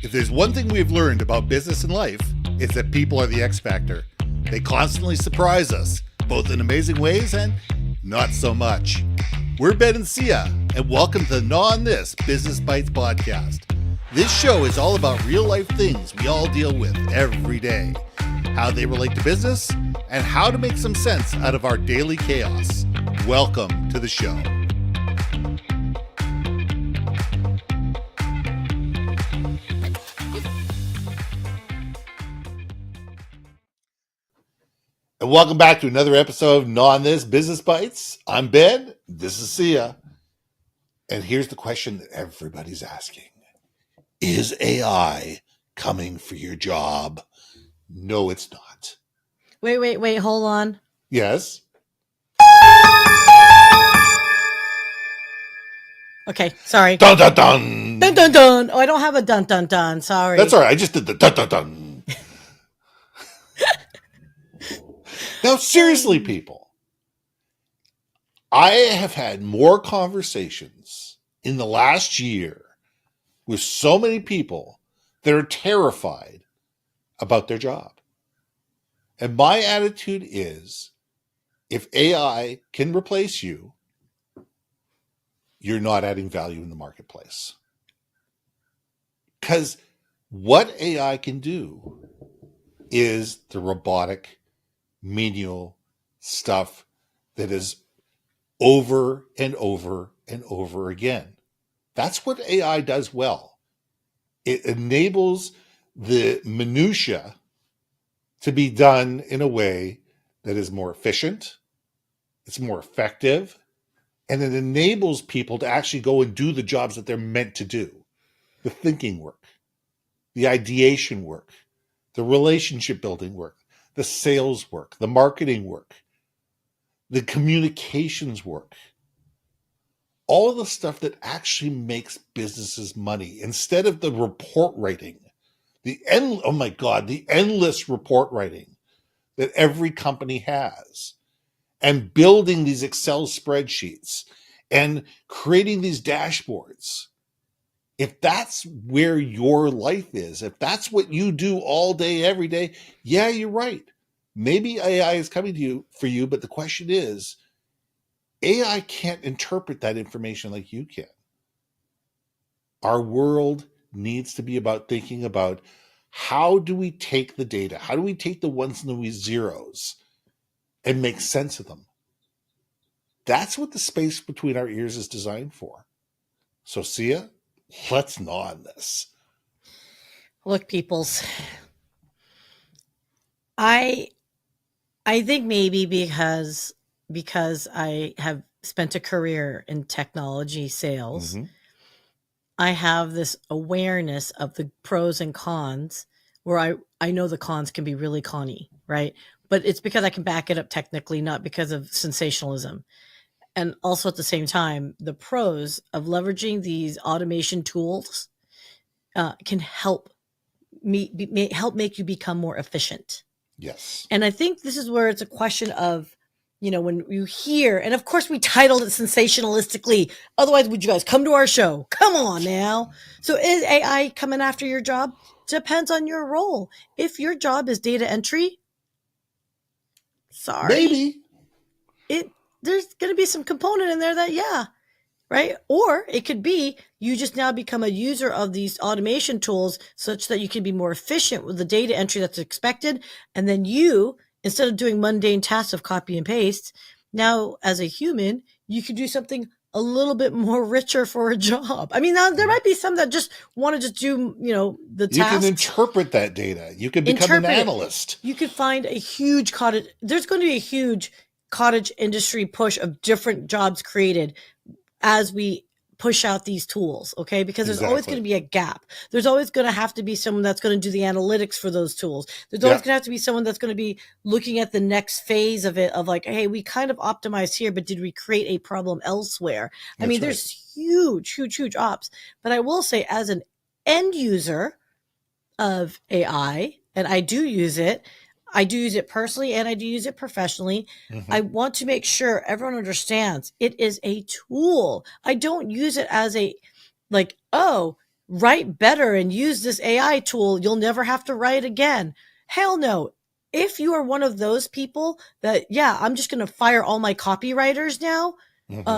If there's one thing we've learned about business and life, it's that people are the X factor. They constantly surprise us, both in amazing ways and not so much. We're Ben and Syya, and welcome to the Gnaw on This Business Bytes podcast. This show is all about real-life things we all deal with every day, how they relate to business, and how to make some sense out of our daily chaos. Welcome to the show. And welcome back to another episode of Gnaw on This Business Bytes. I'm Ben, this is Syya. And here's the question that everybody's asking. Is AI coming for your job? No, it's not. Wait, hold on. Yes? Okay, sorry. Dun dun dun! Dun dun dun! Oh, I don't have a dun dun dun, sorry. That's all right, I just did the dun dun dun. Now, seriously, people, I have had more conversations in the last year with so many people that are terrified about their job. And my attitude is, if AI can replace you, you're not adding value in the marketplace. Because what AI can do is the robotic, menial stuff that is over and over and over again. That's what AI does well. It enables the minutia to be done in a way that is more efficient, it's more effective, and it enables people to actually go and do the jobs that they're meant to do. The thinking work, the ideation work, the relationship building work, the sales work, the marketing work, the communications work, all of the stuff that actually makes businesses money instead of the report writing, the endless report writing that every company has, and building these Excel spreadsheets and creating these dashboards. If that's where your life is, if that's what you do all day, every day, yeah, you're right. Maybe AI is coming to you for you, but the question is, AI can't interpret that information like you can. Our world needs to be about thinking about how do we take the data, how do we take the ones and the zeros and make sense of them? That's what the space between our ears is designed for. So, Syya, let's gnaw on this. Look, peoples, I think maybe because I have spent a career in technology sales, I have this awareness of the pros and cons where I know the cons can be really conny, right? But it's because I can back it up technically, not because of sensationalism. And also at the same time, the pros of leveraging these automation tools can help make you become more efficient. Yes. And I think this is where it's a question of, when you hear, and of course we titled it sensationalistically, otherwise would you guys come to our show? Come on now. So is AI coming after your job? Depends on your role. If your job is data entry, sorry. Maybe. There's going to be some component in there that, yeah, right? Or it could be you just now become a user of these automation tools such that you can be more efficient with the data entry that's expected. And then you, instead of doing mundane tasks of copy and paste, now as a human, you can do something a little bit more richer for a job. I mean, now there might be some that just want to just do, the tasks. You can interpret that data. You can become an analyst. You could find a huge cottage. There's going to be a huge cottage industry push of different jobs created as we push out these tools, okay? Because there's always going to be a gap. There's always going to have to be someone that's going to do the analytics for those tools. There's always going to have to be someone that's going to be looking at the next phase of it, of like, hey, we kind of optimized here, but did we create a problem elsewhere? There's huge ops. But I will say, as an end user of AI, and I do use it personally and I do use it professionally. I want to make sure everyone understands it is a tool. I don't use it as a, like, oh, write better and use this AI tool. You'll never have to write again. Hell no. If you are one of those people that, yeah, I'm just going to fire all my copywriters now,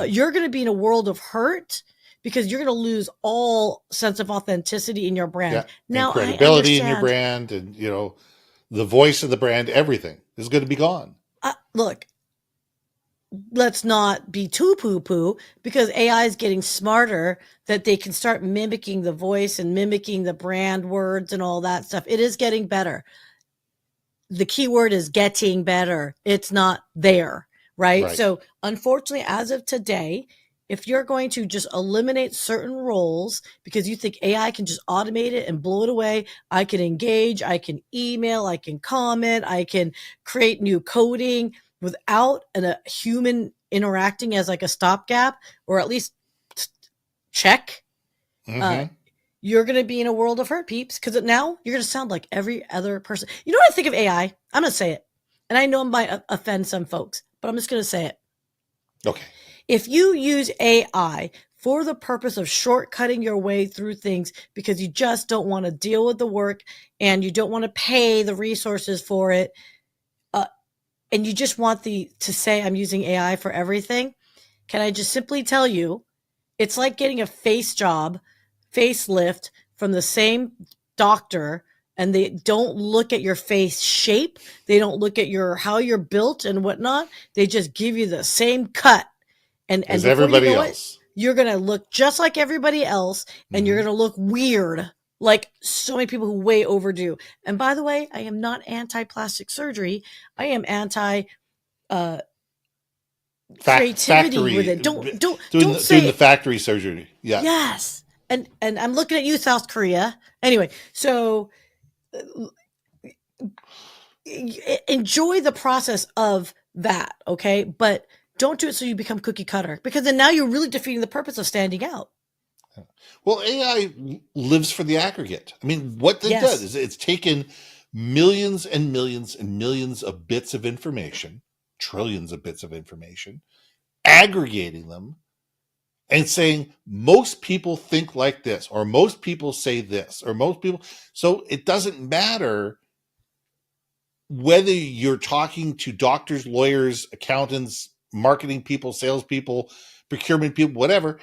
you're going to be in a world of hurt because you're going to lose all sense of authenticity in your brand. Yeah. Now, and credibility in your brand, and the voice of the brand, everything is going to be gone. Look, let's not be too poo-poo, because AI is getting smarter that they can start mimicking the voice and mimicking the brand words and all that stuff. It is getting better. The key word is getting better. It's not there, right? So unfortunately, as of today, if you're going to just eliminate certain roles because you think AI can just automate it and blow it away, I can engage, I can email, I can comment, I can create new coding without a human interacting as like a stopgap, or at least check, you're going to be in a world of hurt, peeps, because now you're going to sound like every other person. You know what I think of AI? I'm going to say it. And I know it might offend some folks, but I'm just going to say it. Okay. If you use AI for the purpose of shortcutting your way through things because you just don't want to deal with the work and you don't want to pay the resources for it, and you just want to say, I'm using AI for everything, can I just simply tell you, it's like getting a facelift from the same doctor, and they don't look at your face shape. They don't look at how you're built and whatnot. They just give you the same cut. And as everybody else. You're going to look just like everybody else, and you're going to look weird, like so many people who way overdo. And by the way, I am not anti-plastic surgery. I am anti creativity with it. Don't say doing the factory surgery. Yeah. Yes. And I'm looking at you, South Korea. Anyway, so enjoy the process of that, okay? But don't do it so you become cookie cutter, because then now you're really defeating the purpose of standing out. Well, AI lives for the aggregate. I mean, what it does is it's taken millions and millions and millions of bits of information, trillions of bits of information, aggregating them and saying, most people think like this, or most people say this, or most people. So it doesn't matter whether you're talking to doctors, lawyers, accountants, marketing people, salespeople, procurement people, whatever.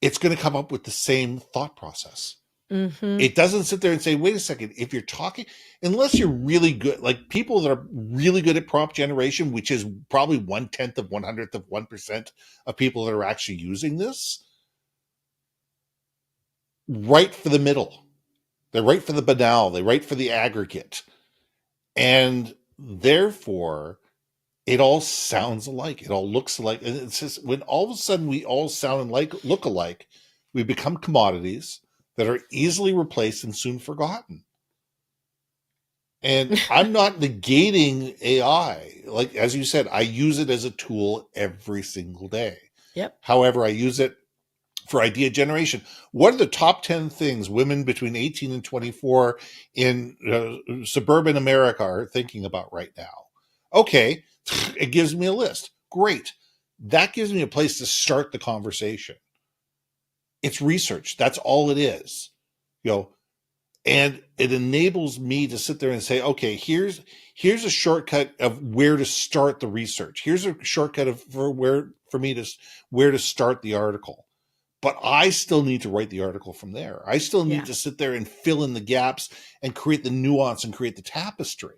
It's going to come up with the same thought process. It doesn't sit there and say, wait a second, if you're talking, unless you're really good, like people that are really good at prompt generation, which is probably 1/10 of 100th of 1% of people that are actually using this, write for the middle. They write for the banal. They write for the aggregate. And therefore, it all sounds alike. It all looks alike. And it's just when all of a sudden we all sound and look alike, we become commodities that are easily replaced and soon forgotten. And I'm not negating AI. Like, as you said, I use it as a tool every single day. Yep. However, I use it for idea generation. What are the top 10 things women between 18 and 24 in suburban America are thinking about right now? Okay, it gives me a list. Great. That gives me a place to start the conversation. It's research. That's all it is. And it enables me to sit there and say, okay, here's a shortcut of where to start the research. Here's a shortcut where to start the article. But I still need to write the article from there. I still need to sit there and fill in the gaps and create the nuance and create the tapestry.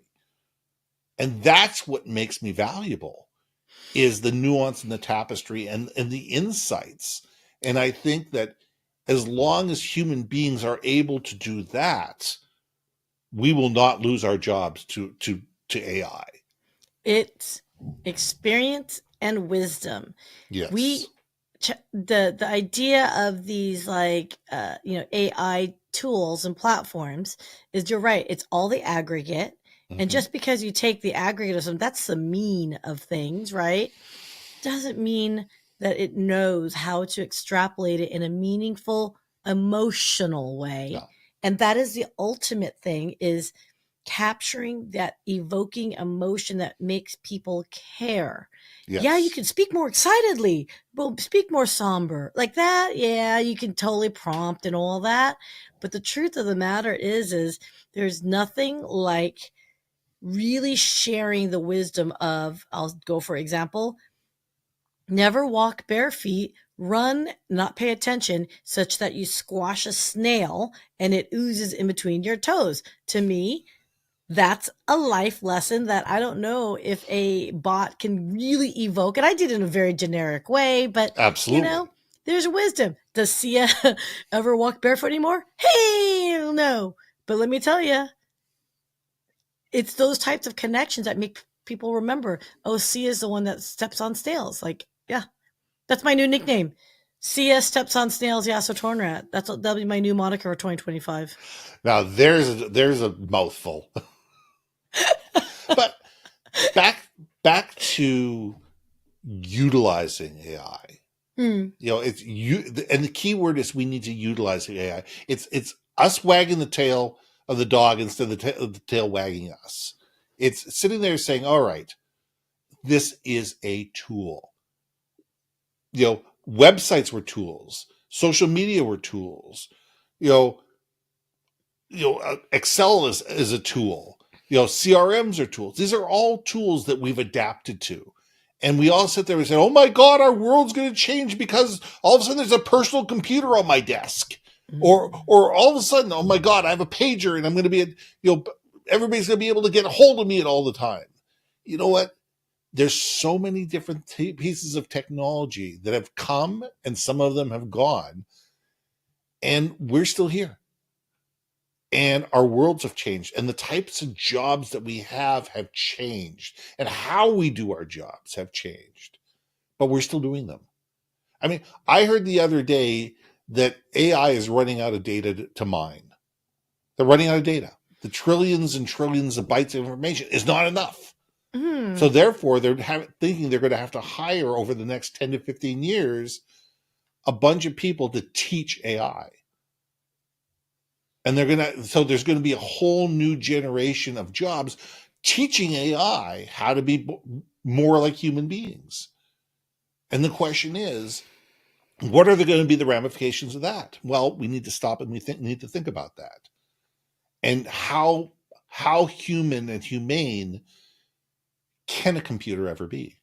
And that's what makes me valuable, is the nuance and the tapestry and the insights. And I think that as long as human beings are able to do that, we will not lose our jobs to AI. It's experience and wisdom. Yes. The idea of these AI tools and platforms is, you're right, it's all the aggregate. And just because you take the aggregate of something, that's the mean of things, right? Doesn't mean that it knows how to extrapolate it in a meaningful, emotional way. No. And that is the ultimate thing, is capturing that evoking emotion that makes people care. Yes. Yeah, you can speak more excitedly, but speak more somber. Like that, yeah, you can totally prompt and all that. But the truth of the matter is there's nothing like really sharing the wisdom of, I'll go for example, never walk bare feet, run, not pay attention, such that you squash a snail and it oozes in between your toes. To me, that's a life lesson that I don't know if a bot can really evoke. And I did it in a very generic way, but Absolutely. there's wisdom. Does Syya ever walk barefoot anymore? Hey, no. But let me tell you, it's those types of connections that make people remember, oh, Syya is the one that steps on snails. Like, yeah, that's my new nickname. Syya steps on snails, yeah, so Tornrat. That'll be my new moniker for 2025. Now there's a mouthful. But back to utilizing AI. It's and the key word is we need to utilize the AI. It's us wagging the tail of the dog instead of the tail wagging us. It's sitting there saying, all right, this is a tool. Websites were tools, social media were tools. Excel is a tool. CRMs are tools. These are all tools that we've adapted to. And we all sit there and say, oh my God, our world's going to change because all of a sudden there's a personal computer on my desk. Or all of a sudden, oh my God, I have a pager and I'm going to be, everybody's going to be able to get a hold of me at all the time. You know what? There's so many different pieces of technology that have come and some of them have gone. And we're still here. And our worlds have changed, and the types of jobs that we have changed, and how we do our jobs have changed, but we're still doing them. I mean, I heard the other day that AI is running out of data to mine. They're running out of data. The trillions and trillions of bytes of information is not enough. So therefore, they're thinking they're going to have to hire over the next 10 to 15 years a bunch of people to teach AI. And so there's going to be a whole new generation of jobs teaching AI how to be more like human beings. And the question is, what are going to be the ramifications of that? Well, we need to stop and we need to think about that. And how human and humane can a computer ever be?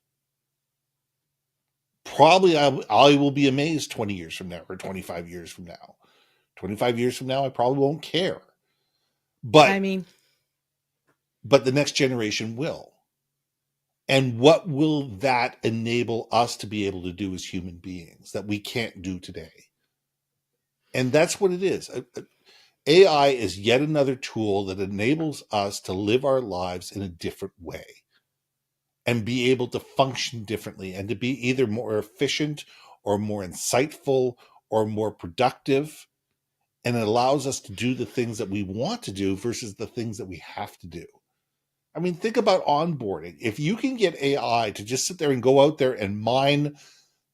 Probably I will be amazed 20 years from now or 25 years from now. 25 years from now, I probably won't care. But the next generation will. And what will that enable us to be able to do as human beings that we can't do today? And that's what it is. AI is yet another tool that enables us to live our lives in a different way and be able to function differently and to be either more efficient or more insightful or more productive. And it allows us to do the things that we want to do versus the things that we have to do. I mean, think about onboarding. If you can get AI to just sit there and go out there and mine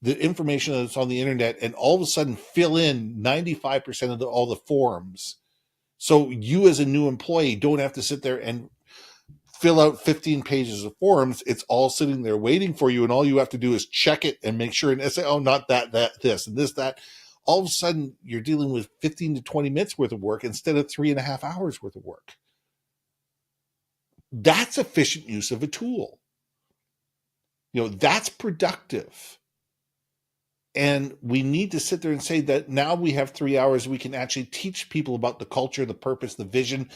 the information that's on the internet and all of a sudden fill in 95% of all the forms, so you as a new employee don't have to sit there and fill out 15 pages of forms. It's all sitting there waiting for you, and all you have to do is check it and make sure and say, oh, not that, this, and this, that. All of a sudden, you're dealing with 15 to 20 minutes worth of work instead of 3.5 hours worth of work. That's efficient use of a tool. That's productive. And we need to sit there and say that now we have 3 hours, we can actually teach people about the culture, the purpose, the vision,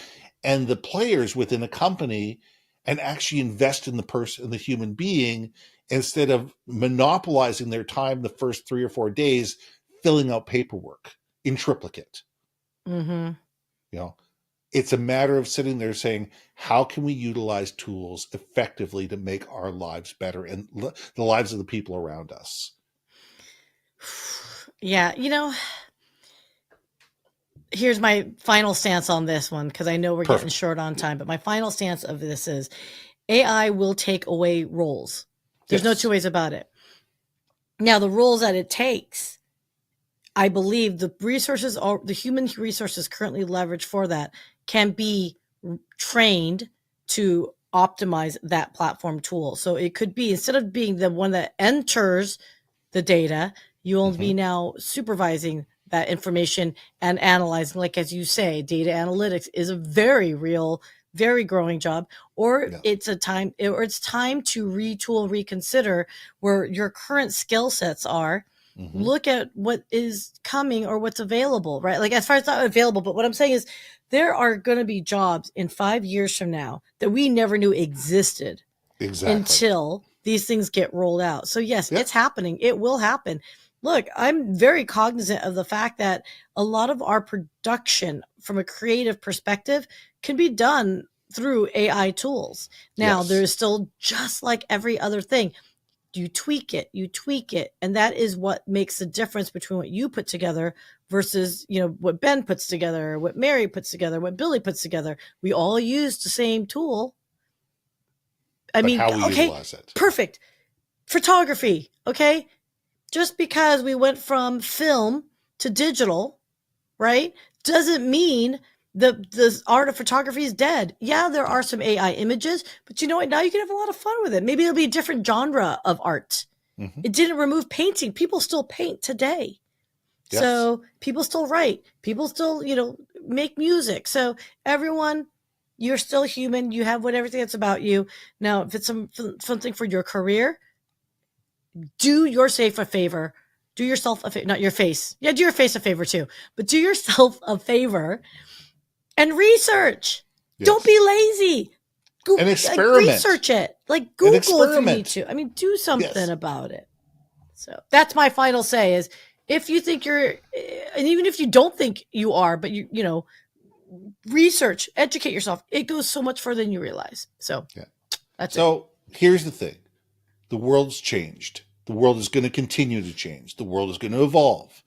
and the players within a company, and actually invest in the person, the human being, instead of monopolizing their time the first 3 or 4 days filling out paperwork in triplicate. It's a matter of sitting there saying, how can we utilize tools effectively to make our lives better and the lives of the people around us? Yeah, here's my final stance on this one, because I know we're getting short on time, but my final stance of this is AI will take away roles. There's no two ways about it. Now, the roles that it takes, I believe the human resources currently leveraged for that can be trained to optimize that platform tool. So it could be, instead of being the one that enters the data, you will be now supervising that information and analyzing. Like, as you say, data analytics is a very real, very growing job. Or it's time to retool, reconsider where your current skill sets are. Look at what is coming or what's available, right? Like, as far as it's not available, but what I'm saying is there are going to be jobs in 5 years from now that we never knew existed until these things get rolled out. So yes, it's happening. It will happen. Look, I'm very cognizant of the fact that a lot of our production from a creative perspective can be done through AI tools. Now, there's still, just like every other thing, you tweak it, and that is what makes the difference between what you put together versus, what Ben puts together, what Mary puts together, what Billy puts together. We all use the same tool. How we utilize it. Perfect. Photography, okay? Just because we went from film to digital, right, doesn't mean the art of photography is dead. Yeah, there are some AI images, but you know what? Now you can have a lot of fun with it. Maybe it'll be a different genre of art. It didn't remove painting. People still paint today. Yes. So people still write. People still, make music. So everyone, you're still human. You have everything that's about you. Now, if it's something for your career, do yourself a favor. Do yourself a favor, not your face. Yeah, do your face a favor too. But do yourself a favor and research. Yes. Don't be lazy. And experiment. Research it. Like, Google if you need to. Do something about it. So that's my final say is, if you think you're, and even if you don't think you are, but you research, educate yourself. It goes so much further than you realize. So that's it. So here's the thing. The world's changed. The world is going to continue to change. The world is going to evolve.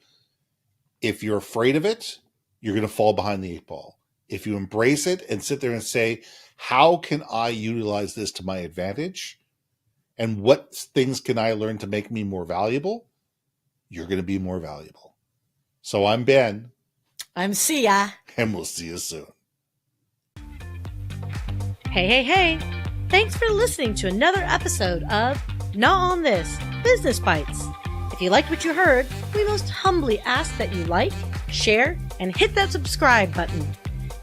If you're afraid of it, you're going to fall behind the 8 ball. If you embrace it and sit there and say, how can I utilize this to my advantage? And what things can I learn to make me more valuable? You're going to be more valuable. So I'm Ben. I'm Syya. And we'll see you soon. Hey. Thanks for listening to another episode of Gnaw on This, Business Bytes. If you liked what you heard, we most humbly ask that you like, share, and hit that subscribe button.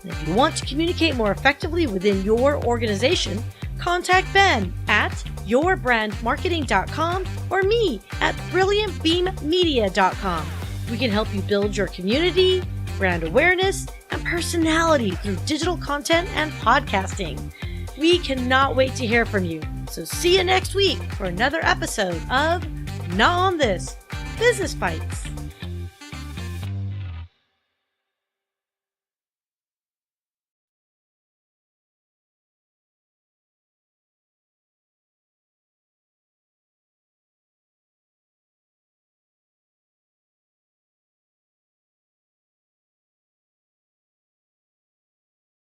And if you want to communicate more effectively within your organization, contact Ben at yourbrandmarketing.com or me at brilliantbeammedia.com. We can help you build your community, brand awareness, and personality through digital content and podcasting. We cannot wait to hear from you. So see you next week for another episode of Gnaw on This, Business Bytes.